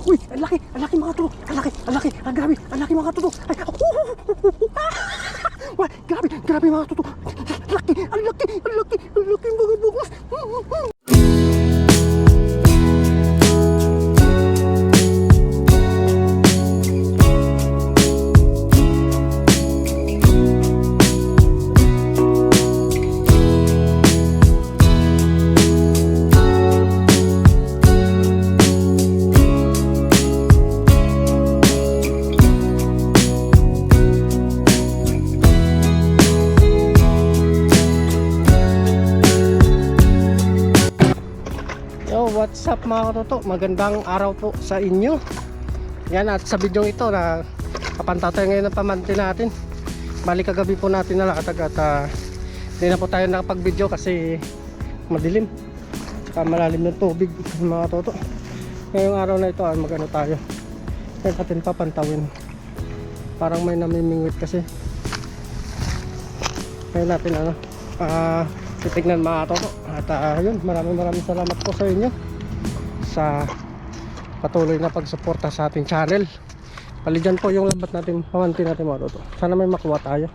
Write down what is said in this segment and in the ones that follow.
Uy, ang laki mga tuto. Ang laki, grabe, ang laki mga tuto. Ay, Wah, grabe mga tuto. Ang laki mga bugos. What's up mga katoto, magandang araw po sa inyo. Yan, at sa video ito na kapantaw tayo ngayon ng pamante natin. Balik kagabi po natin nalakatag at hindi na po tayo nakapag video kasi madilim saka malalim ng tubig mga katoto. Ngayong araw na ito magano tayo, kaya natin papantawin. Parang may namimingwit kasi. Ngayon natin titignan mga katoto. At yun, maraming salamat po sa inyo sa patuloy na pagsuporta sa ating channel. Paligyan po yung lambat natin, pamanti natin mga katoto. Sana may makuha tayo.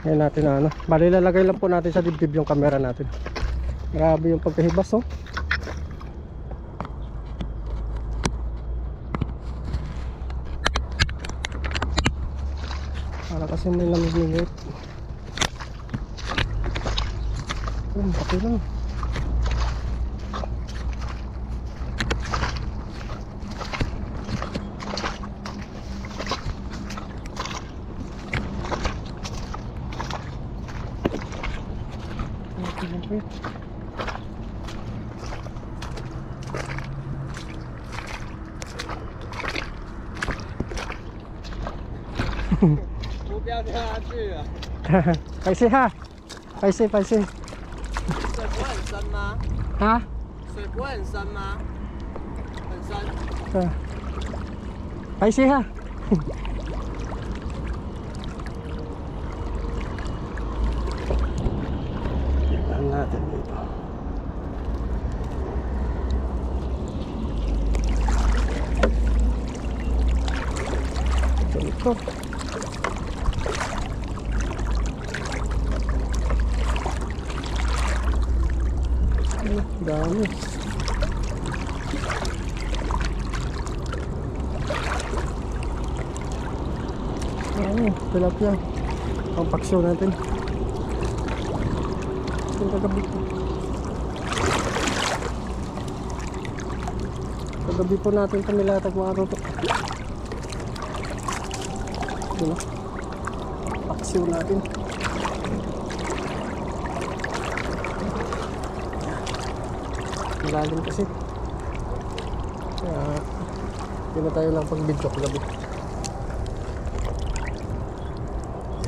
Ngayon natin bali lalagay lang po natin sa dibdib yung camera natin. Grabe yung pagkahibas oh. Para kasi may namimingwit. Pati lang.不要掉下去了。拍戏哈，拍戏。水不会很深吗？啊？水不会很深吗？很深。对。拍戏哈。Tignan natin dito. Ito. Dami. Tilapia. Ang paksyo natin. Kagabi po natin ito nilatag mga katoto. Yun o. Paksyo natin. Malalim kasi. Kaya hindi na tayo lang pag video kagabi.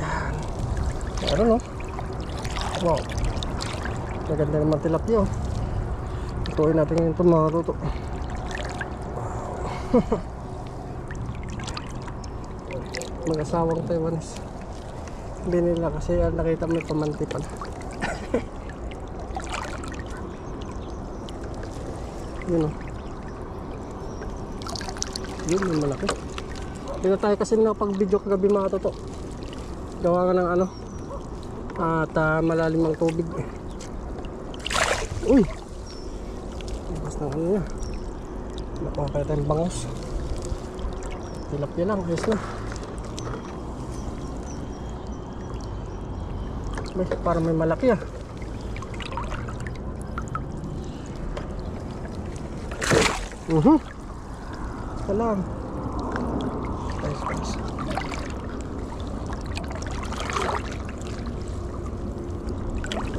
Yan. Meron no. Wow. Maganda naman tilapia oh. Tutuin natin ito mga katoto. Mag-asawang Taiwanese. Hindi nila kasi nakita may pamantipan. Yun o. Yun, yung malaki. Hindi na tayo kasi nakapag-video kagabi mga toto. Gawa nga ng at malalim ang tubig. Uy! Labas ng niya. Nakuha kaya tayong bangos. Tilapia lang, ayos na. Parang may malaki Salam. Nice.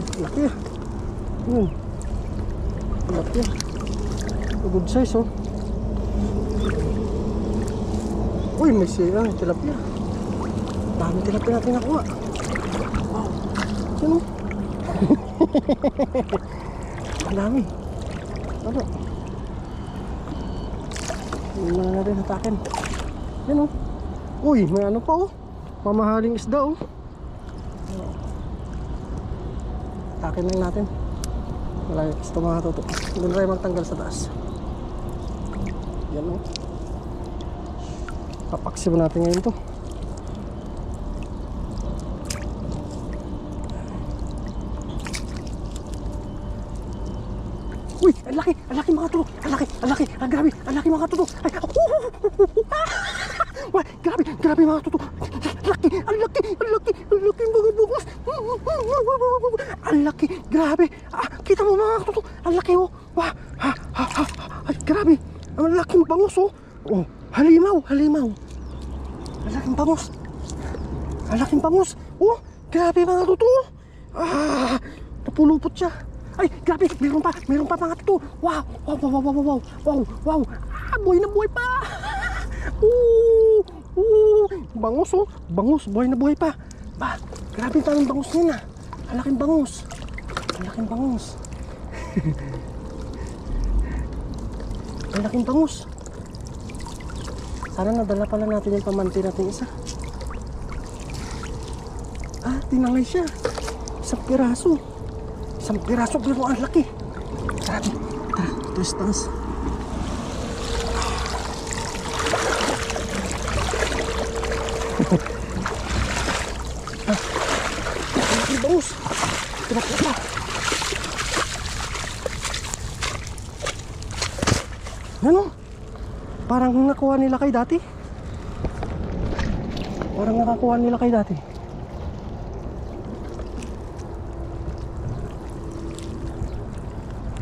Tilapia. Tilapia. Good size oh. Uy, may siya tilapia. Dami tilapia natin nakuha. Wow. Sino? Ang dami. Ano? Hindi na natin hatakin. Yan o. Uy, may ano pa o. Mamahaling isda o. Hatakin lang natin. Wala yung gusto mga toto. Hindi na tayo magtanggal sa taas. Yan o. Papaksiw natin ngayon to. Uy, ang laki mga tuto. Ang grabe, ang laki mga tuto. Ay, wah, grabe mga tuto. Ang laki mga bungos. Ang laki, grabe. Kita mo mga tuto, ang laki oh. Wah, ay, grabe. Ang laking bangus oh. Oh, halimaw. Ang laking bangus. Oh, grabe mga tuto. Napulupot siya. Ay, grabe, meron pa mga tuto. Wow. Buhay na buhay pa. Bangus oh. Bangus, buhay na buhay pa. Ba, grabe yung tamang bangus niya na. Ang laking bangus. Ang laking bangus. Sana nadala pala natin yung pamanti natin isa. Tinangay siya. Isang piraso pero ang laki. Grabe. Tara, taas. Ang laki bangus. Tinapos pa. Ano? Parang nakuha nila kay dati.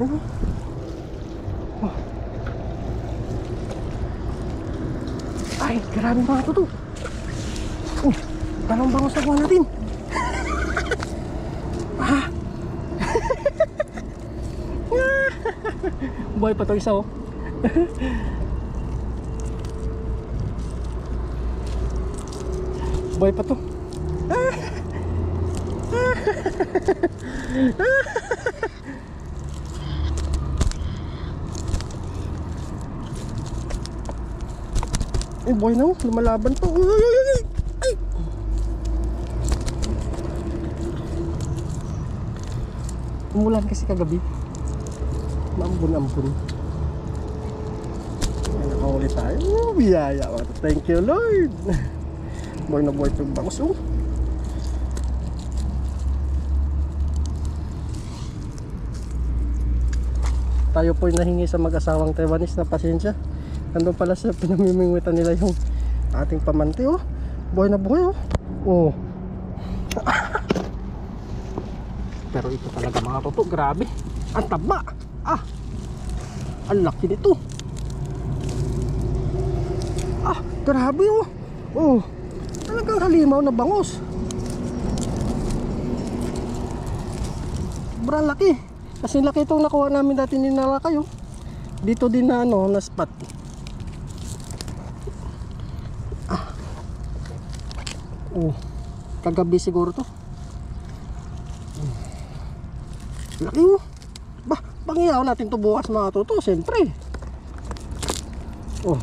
Ano? Oh. Ay, grabe mga tuto. Dalawang bangus na kuha natin. Buhay pa to isa oh. Buhay pa to. Buhay na oh, lumalaban pa. Ay. Umulan kasi kagabi. Maambun-ambun. Nakahuli tayo. Biyaya. Thank you Lord. Buhay na buhay itong bangus oh. Tayo po'y nahingi sa mag-asawang Taiwanese na pasensya. Nandun pala sa pinamimingwitan nila yung ating pamanti oh. Buhay na buhay oh. Oh. Pero ito talaga mga toto, grabe. Ang taba. Ang laki nito. Grabe oh. Oh. Talagang halimaw na bangus. Sobrang laki. Kasi laki itong nakuha namin dati ni Nalakay oh. Dito din na na spot. Oh, kagabi siguro to. Laki oh. Pangyaw natin to bukas mga toto, siyempre. Oh.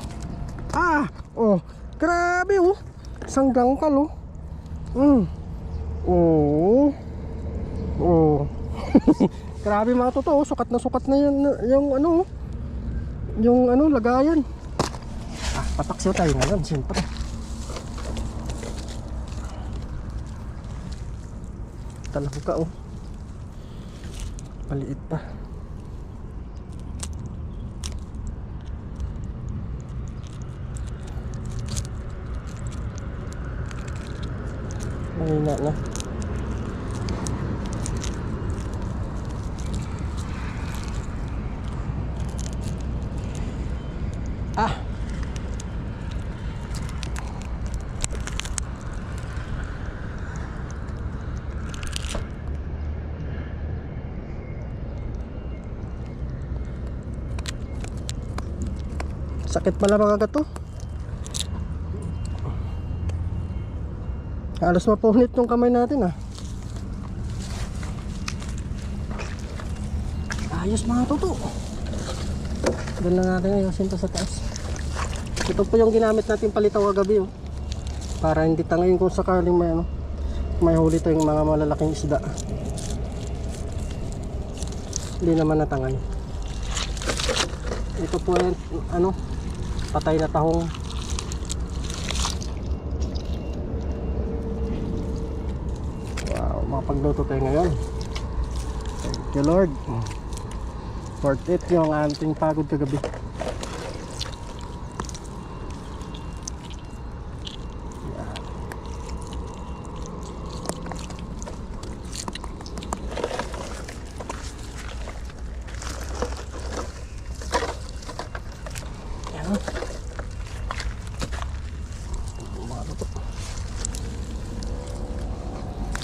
Oh, grabe oh. Sanggang kalo. Oh. Grabe mga toto, oh. Sukat na yan yung lagayan. Pataksil tayo ngayon, siyempre. Talaga ka oh. Maliit pa. Mahina na. Sakit pala mga gato. Halos mapunit yung kamay natin Ayos mga toto. Doon lang natin ayusin to sa taas. Ito po yung ginamit natin palitaw kagabi oh. Para hindi tangayin kung sakaling may huli to yung mga malalaking isda. Hindi naman natangay. Ito po yan patay na tahong. Wow, makapagluto tayo ngayon. Thank you Lord. Worth it yung ating pagod kagabi.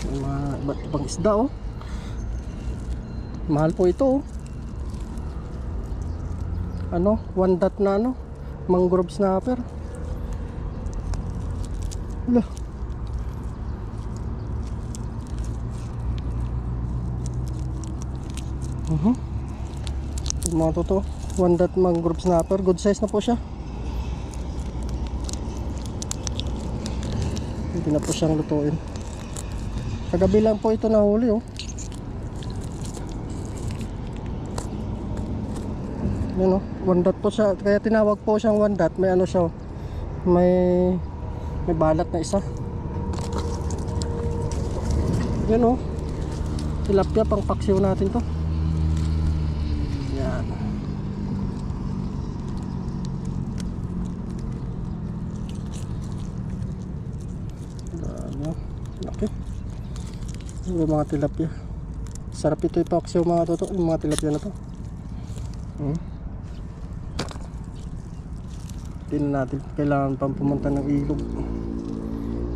May mga iba't ibang isda oh. Mahal po ito oh. Ano, 1 dot na ano, mangrove snapper. Hala. Mga totoo, 1 dot mangrove snapper, good size na po siya. Hindi na po siyang lutuin. Kagabi lang po ito nahuli oh. Yan oh, 1 dot po siya, kaya tinawag po siyang 1 dot. May ano siya, may balat na isa. Yan oh, tilapia, pang paksiw natin to. Yan. Ano, laki. Yung mga tilapia, sarap ito ipaksiw mga toto, yung mga tilapia na to. Hindi na natin kailangan pang pumunta ng ilog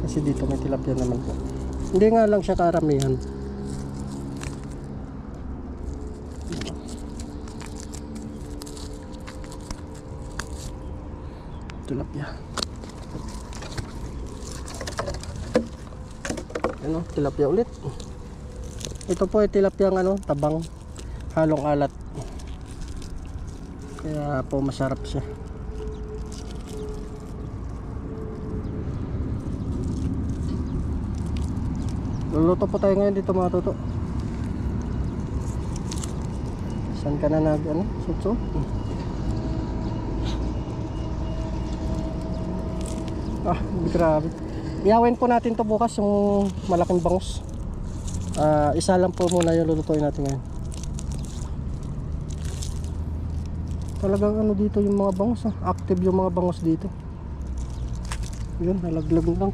kasi dito may tilapia naman po. Hindi nga lang siya karamihan. Tilapia. Ano, tilapia ulit. Ito po ay tilapia ng ano, tabang, halong alat. Kaya po masarap siya. Luluto po tayo ngayon dito mga toto. Saan ka na nag ano, sutso? Grabe. Iawin po natin to bukas yung malaking bangus. Isa lang po muna yung lulutuin natin ngayon. Talagang ano dito yung mga bangus active yung mga bangus dito. Yun, nalaglag lang.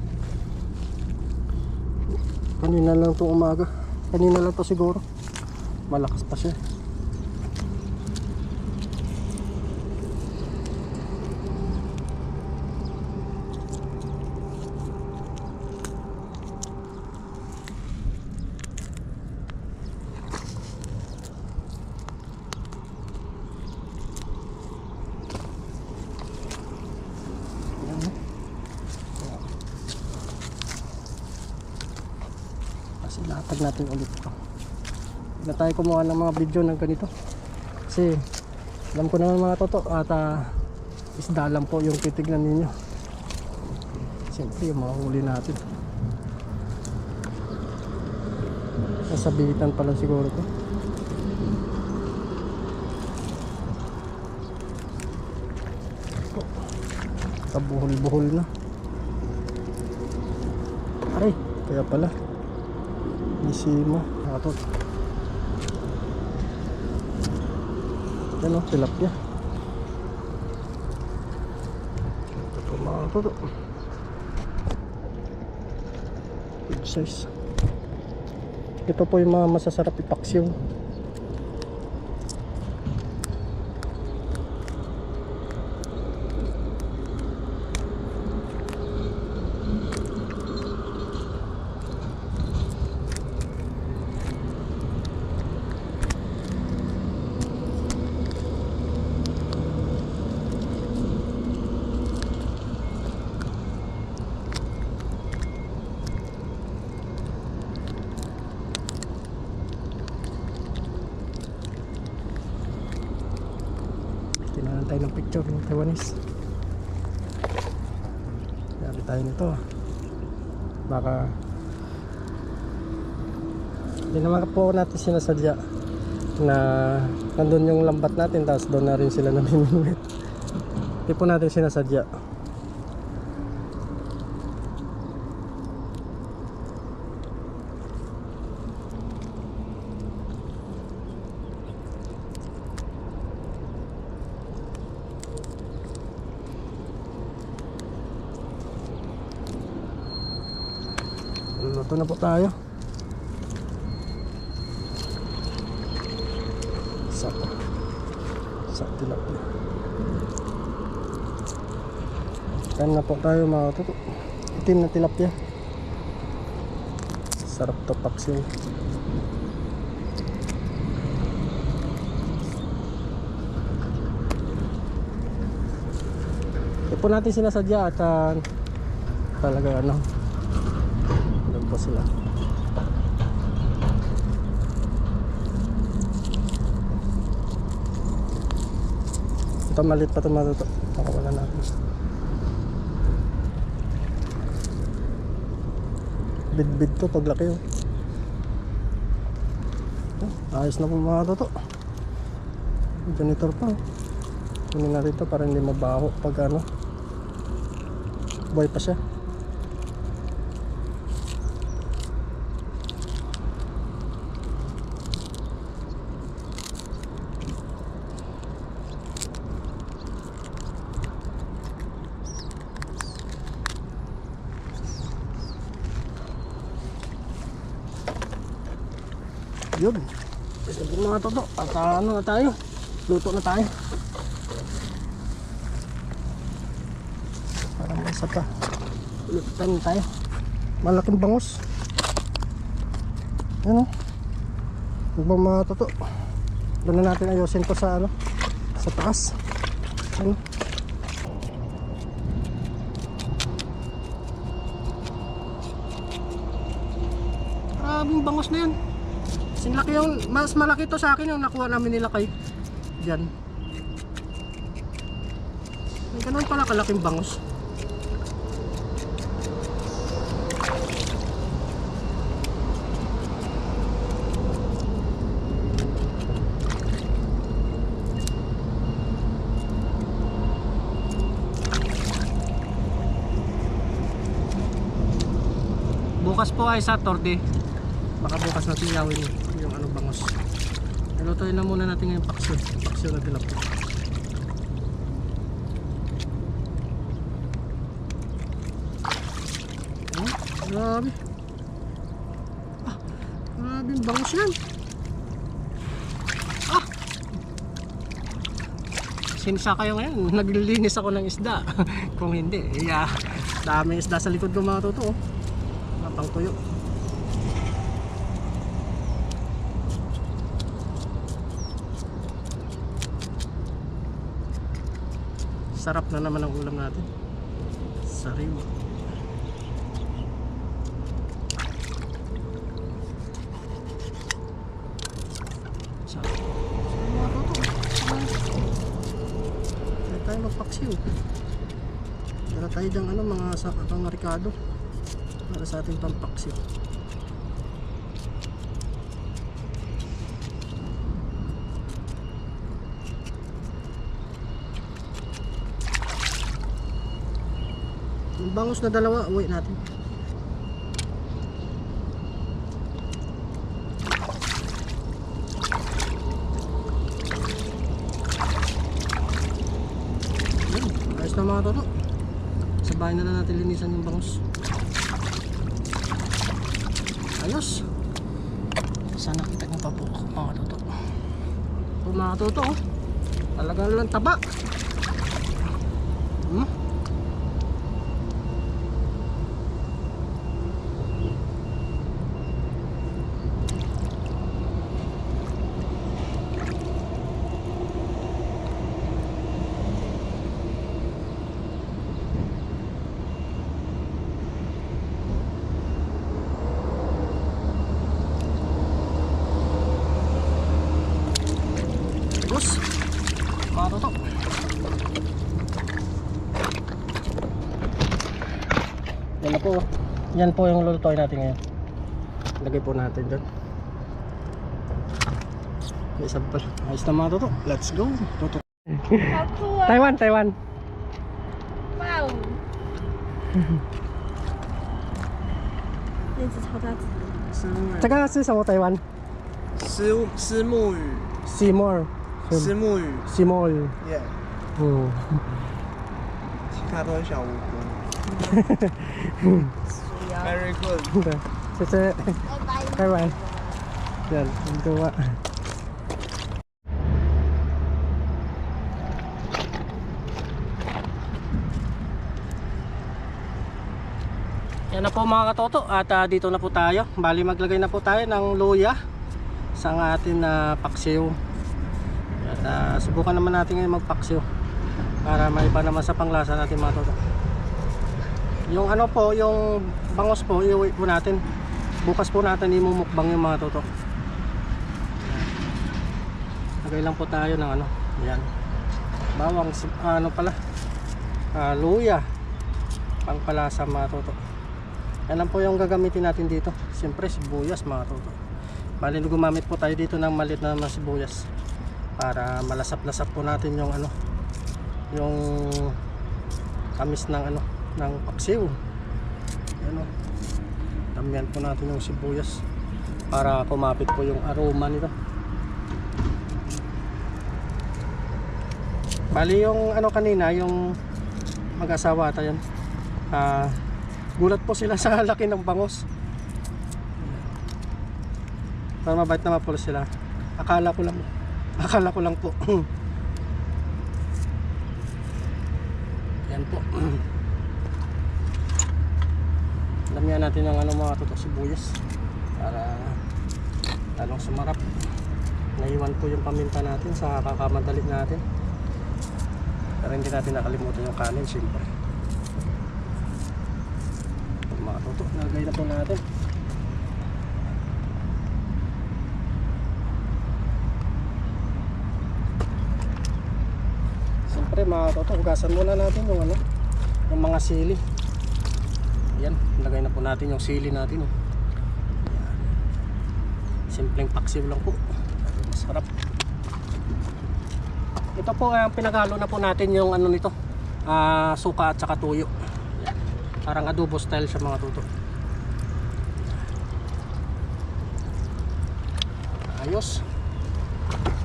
Kanina lang itong umaga. Kanina lang to siguro. Malakas pa siya. Ilatag natin ulit ito. Hindi na tayo kumuha ng mga video ng ganito kasi alam ko naman mga toto at isda lang po yung titignan ninyo. Siyempre yung mga huli natin nasabitan pala siguro ito. Kabuhol-buhol na. Ay, kaya pala isima atot. Yan o, tilapia. Ito po mga toto, good size. Ito po yung mga masasarap ipaksiw. Tinanan tayo ng picture ng Taiwanese. Sabi tayo nito, baka hindi naman po natin sinasadya na nandun yung lambat natin tapos doon na rin sila namimingwit. Hindi po natin sinasadya. Luto na po tayo. Sa tilapia. Kain na po tayo mga tuto. Itim na tilapia. Sarap to paksiw. Hindi po natin sinasadya at talaga ano. Doon po sila. Ito maliit pa ito matuto. Pakawala natin. Bid-bid to paglaki oh. Ayos na po mga toto. Janitor pa oh. Kunin natin ito para hindi mabaho pag ano. Buhay pa siya. Yun. Gusto po mga toto. At ano na tayo. Luto na tayo. Parang may isa pa. Lututan na tayo. Malaking bangus. Yan o. Ibang mga toto. Doon na natin ayusin to sa ano. Sa taas. Ano. Maraming bangus na yun. Sinlaki yung, mas malaki to sa akin yung nakuha namin nila kay dyan. May ganun pala kalaking bangus. Bukas po ay Saturday. Baka bukas natin yawin yung ano bangus. Lutuin na muna natin ngayong paksiw. Paksiw na tilapia. Oh, grabe. Ah, grabe yung bangus yan. Ah! Sinsa kayo ngayon. Naglilinis ako ng isda. Kung hindi, iya. Daming isda sa likod ko mga totoo. Mapang tuyo. Sarap na naman ang ulam natin. Sariwa. Sarap. Mga toto. Kaya tayo magpaksiw. Dala tayo dyang ano, mga sakatang ricado para sa ating pampaksiw. Yung bangus na dalawa, uwi natin. Ayos na mga toto. Sa bahay na lang natin linisan yung bangus. Ayos. Sana kita nyo pa po mga toto. So mga toto oh. Talagang lang taba. Mga toto. Yan na po. Yan po yung lulutuin natin ngayon. Lagay po natin dyan. May isa pa. Ayos na mga toto. Let's go. Toto. Taiwan, Taiwan. 动。那只超大只。石目鱼，这个是什么台湾石目鱼， ？Seymour。石目鱼 Seymour。 ，Yeah，嗯。其他都是小乌龟。Very good。对，谢谢。拜拜。Yan, ang gawa. Yan na po mga katoto at dito na po tayo. Bali maglagay na po tayo ng luya sa atin na paksiw. At subukan naman natin ngayon magpaksiw para maiba naman sa panglasa natin mga toto. Yung ano po, yung bangos po, iuwi po natin. Bukas po natin imumukbang yung mga toto. Lagay lang po tayo ng ano, yan. Bawang, ano pala, luya, pangpalasa mga toto. Yan lang po yung gagamitin natin dito. Siyempre sibuyas mga toto. Bali gumamit po tayo dito ng maliit na sibuyas para malasap-lasap po natin yung ano, yung tamis ng ano, ng paksiw. Ano, damihan po natin yung sibuyas para kumapit po yung aroma nito. Bali yung ano kanina, yung mag-asawa ata yan, gulat po sila sa laki ng bangos. Para mabait naman po sila. Akala ko lang po. Yan po. Damihan natin ng ano mga tutok sibuyas para lalong sumarap. Naiwan po yung paminta natin sa kakamadali natin. Pero hindi natin nakalimutan yung kanin siyempre. Mga tutok, nagay na po natin. Siyempre mga tutok, hugasan muna natin yung ano, yung mga sili. Yan, lagay na po natin yung sili natin. Yan. Simpleng paksiw lang po. Masarap. Ito po ang pinaghalo na po natin yung ano nito, suka at saka tuyo. Yan. Parang adobo style sa mga tuto. Ayos.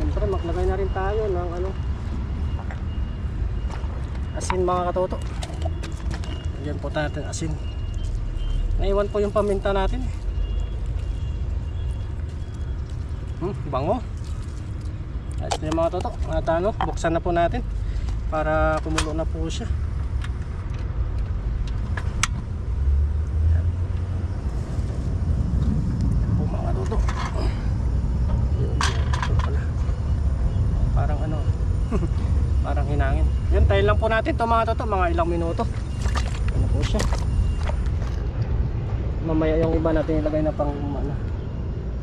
Siyempre maglagay na rin tayo ng ano, asin mga katoto. Yan po natin asin. Naiwan po yung paminta natin. Bango. Ayos na yung mga toto. At ano, buksan na po natin para kumulo na po siya. Yan po mga toto. Ito pala. Parang ano, parang hinangin. Yan, tayo lang po natin ito mga toto, mga ilang minuto. Ano po siya. Mamaya yung iba natin ilagay na pang ano,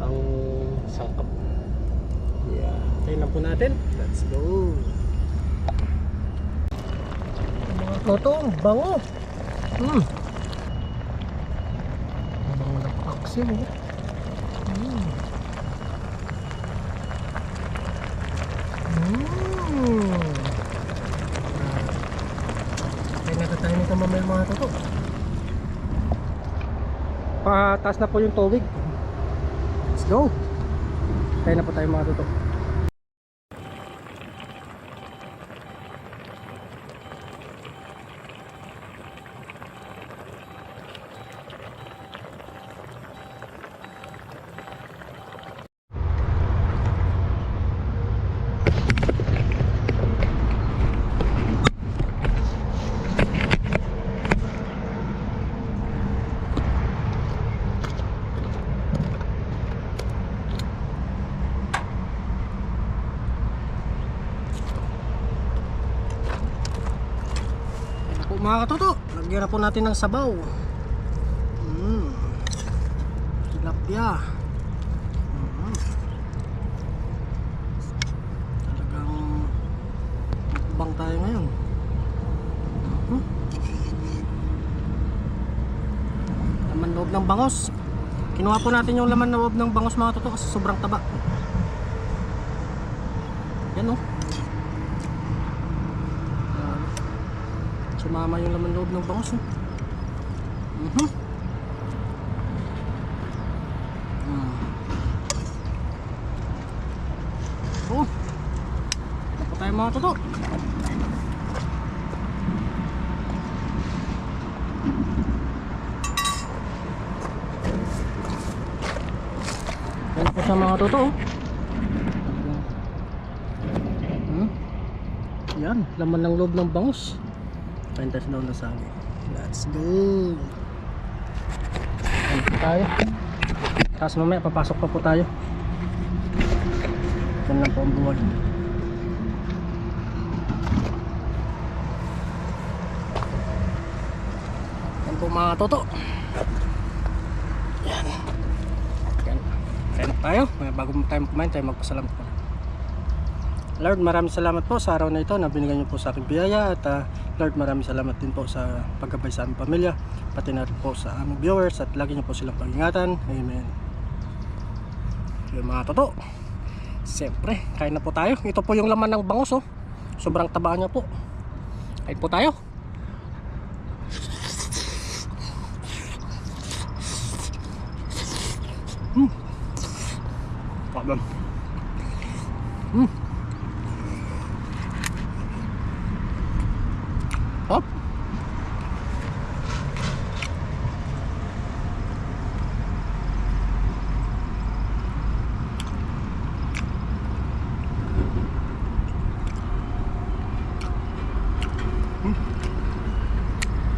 pang sangkap. Yeah, tayo lang po natin. Let's go. Mga toto, bango. Bango na paksiw. Kaya natatay nito mamaya mga toto. Pataas na po yung tubig. Let's go. Kaya na po tayo mga toto. Mga katoto, lagyan na po natin ng sabaw. Tilapia. Talagang mukbang tayo ngayon. Laman loob ng bangos. Kinuha po natin yung laman loob ng bangos mga katoto kasi sobrang taba. Yan o. Sumama yung laman loob ng bangus. Oh, ano tayo mga toto? Yan po sa mga toto. Yan, laman ng loob ng bangus. Pentas daw na sabi. Let's go. Yan po tayo. Tapos mamaya papasok pa po tayo. Yan lang po ang buwan. Yan po mga toto. Yan. Yan. Kaya na tayo. Bago tayo kumain tayo magpasalamat po. Lord, maraming salamat po sa araw na ito na binigyan niyo po sa aking biyaya. At Lord, maraming salamat din po sa paggabay sa aming pamilya, pati na rin po sa aming viewers, at lagi niyo po silang pag-ingatan. Amen. Yung mga toto, siyempre kain na po tayo. Ito po yung laman ng bangus, oh. Sobrang taba niya po. Kain po tayo. Pabam. Hop.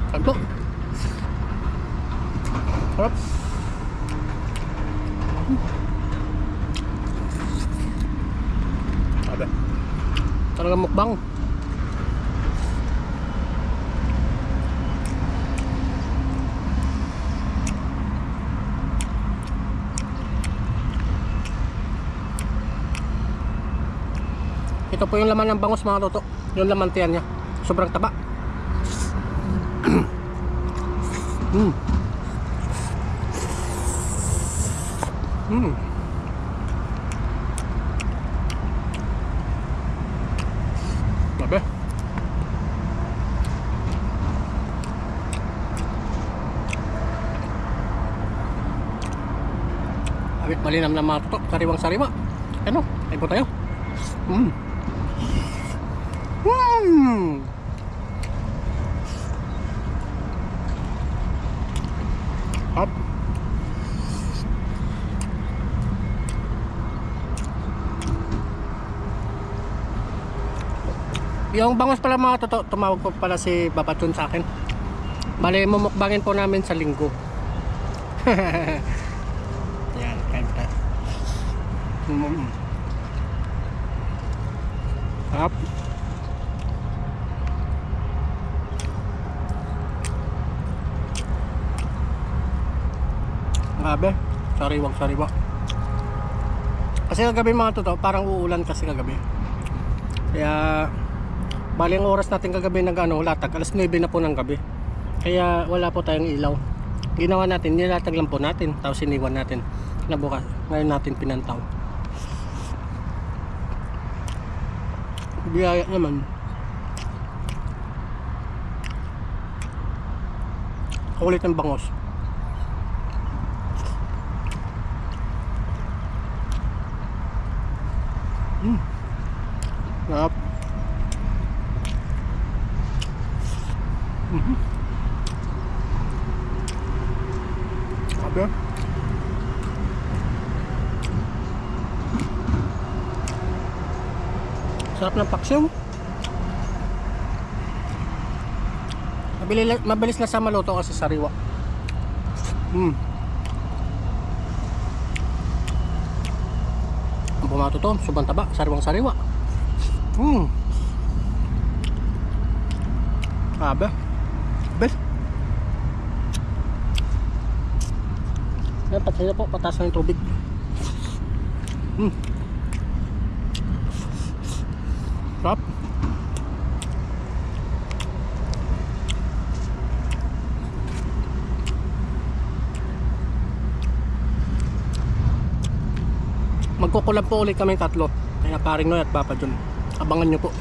Kanto. Hop. Ada. Talagang mukbang. Ito po yung laman ng bangus mga toto. Yung laman tiyan niya. Sobrang taba. Grabe. Awit malinam na mga toto. Sariwang sariwa. Ano? Ay po tayo. Hop. Yung bangus pala mga toto, tumawag po pala si Babachon sa akin. Bale, mumukbangin po namin sa linggo. Yan, kain tayo. Hop. Grabe, sariwang sariwa. Kasi kagabi mga toto, parang uulan kasi kagabi. Kaya bali ang oras natin kagabi latag, alas 9 na po ng gabi. Kaya wala po tayong ilaw. Ginawa natin, nilatag lang po natin, tapos iniwan natin na bukas. Ngayon natin pinantaw. Biyaya naman. Kulit ng bangos. Sarap. Sabi. Sarap ng paksiw. Mabilis na sa maluto kasi sariwa. Ang pumato to, sobrang taba, sariwang sariwa. Abe. Best. Yan, patay na po, pataas na yung tubig. Sarap. Magkukulan po ulit kami tatlo. Kaya paring Noy at Papa John. Abangan nyo po.